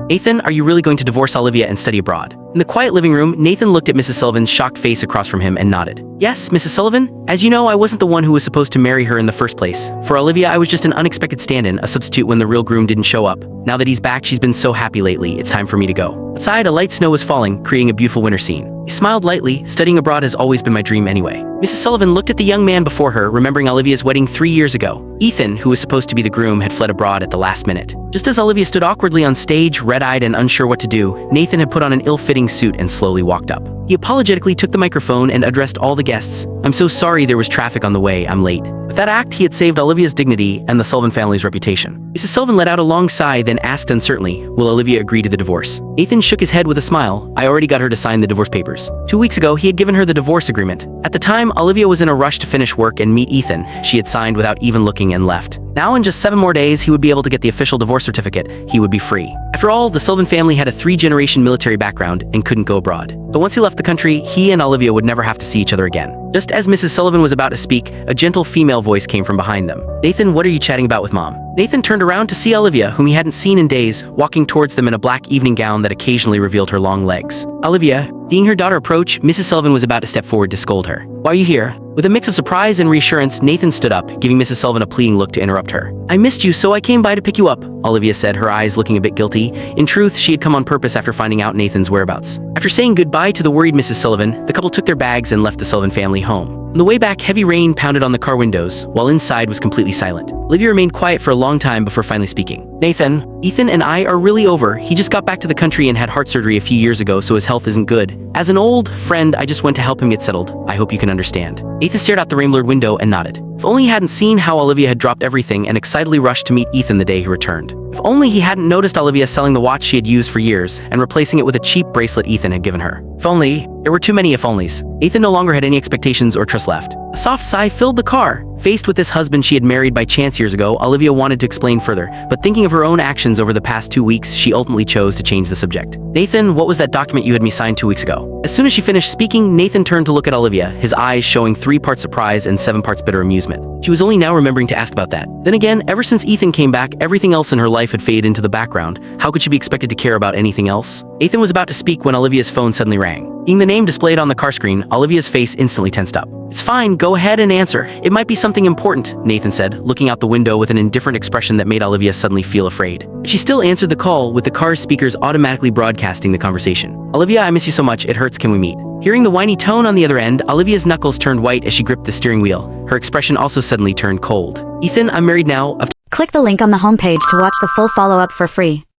"Nathan, are you really going to divorce Olivia and study abroad?" In the quiet living room, Nathan looked at Mrs. Sullivan's shocked face across from him and nodded. "Yes, Mrs. Sullivan. As you know, I wasn't the one who was supposed to marry her in the first place. For Olivia, I was just an unexpected stand-in, a substitute when the real groom didn't show up. Now that he's back, she's been so happy lately, it's time for me to go." Outside, a light snow was falling, creating a beautiful winter scene. He smiled lightly. Studying abroad has always been my dream anyway. Mrs. Sullivan looked at the young man before her, remembering Olivia's wedding 3 years ago. Ethan, who was supposed to be the groom, had fled abroad at the last minute. Just as Olivia stood awkwardly on stage, red-eyed and unsure what to do, Nathan had put on an ill-fitting suit and slowly walked up. He apologetically took the microphone and addressed all the guests. "I'm so sorry there was traffic on the way, I'm late." With that act, he had saved Olivia's dignity and the Sullivan family's reputation. Mrs. Sullivan let out a long sigh, then asked uncertainly, "Will Olivia agree to the divorce?" Nathan shook his head with a smile. "I already got her to sign the divorce papers. 2 weeks ago, he had given her the divorce agreement. At the time, Olivia was in a rush to finish work and meet Ethan. She had signed without even looking and left. Now in just 7 more days, he would be able to get the official divorce certificate. He would be free. After all, the Sullivan family had a 3-generation military background and couldn't go abroad. But once he left the country, he and Olivia would never have to see each other again. Just as Mrs. Sullivan was about to speak, a gentle female voice came from behind them. "Nathan, what are you chatting about with Mom?" Nathan turned around to see Olivia, whom he hadn't seen in days, walking towards them in a black evening gown that occasionally revealed her long legs. Olivia, seeing her daughter approach, Mrs. Sullivan was about to step forward to scold her. "Why are you here?" With a mix of surprise and reassurance, Nathan stood up, giving Mrs. Sullivan a pleading look to interrupt her. "I missed you, so I came by to pick you up," Olivia said, her eyes looking a bit guilty. In truth, she had come on purpose after finding out Nathan's whereabouts. After saying goodbye to the worried Mrs. Sullivan, the couple took their bags and left the Sullivan family home. On the way back, heavy rain pounded on the car windows, while inside was completely silent. Olivia remained quiet for a long time before finally speaking. "Nathan, Ethan and I are really over. He just got back to the country and had heart surgery a few years ago, so his health isn't good. As an old friend, I just went to help him get settled. I hope you can understand." Nathan stared out the rain-blurred window and nodded. If only he hadn't seen how Olivia had dropped everything and excitedly rushed to meet Ethan the day he returned. If only he hadn't noticed Olivia selling the watch she had used for years and replacing it with a cheap bracelet Ethan had given her. If only. There were too many if-onlys. Ethan no longer had any expectations or trust left. A soft sigh filled the car. Faced with this husband she had married by chance years ago, Olivia wanted to explain further, but thinking of her own actions over the past 2 weeks, she ultimately chose to change the subject. "Nathan, what was that document you had me sign 2 weeks ago?" As soon as she finished speaking, Nathan turned to look at Olivia, his eyes showing 3 parts surprise and 7 parts bitter amusement. She was only now remembering to ask about that. Then again, ever since Ethan came back, everything else in her life had faded into the background. How could she be expected to care about anything else? Nathan was about to speak when Olivia's phone suddenly rang. Seeing the name displayed on the car screen, Olivia's face instantly tensed up. "It's fine, go ahead and answer. It might be something important," Nathan said, looking out the window with an indifferent expression that made Olivia suddenly feel afraid. She still answered the call, with the car's speakers automatically broadcasting the conversation. "Olivia, I miss you so much, it hurts, can we meet?" Hearing the whiny tone on the other end, Olivia's knuckles turned white as she gripped the steering wheel. Her expression also suddenly turned cold. "Ethan, I'm married now." Click the link on the homepage to watch the full follow-up for free.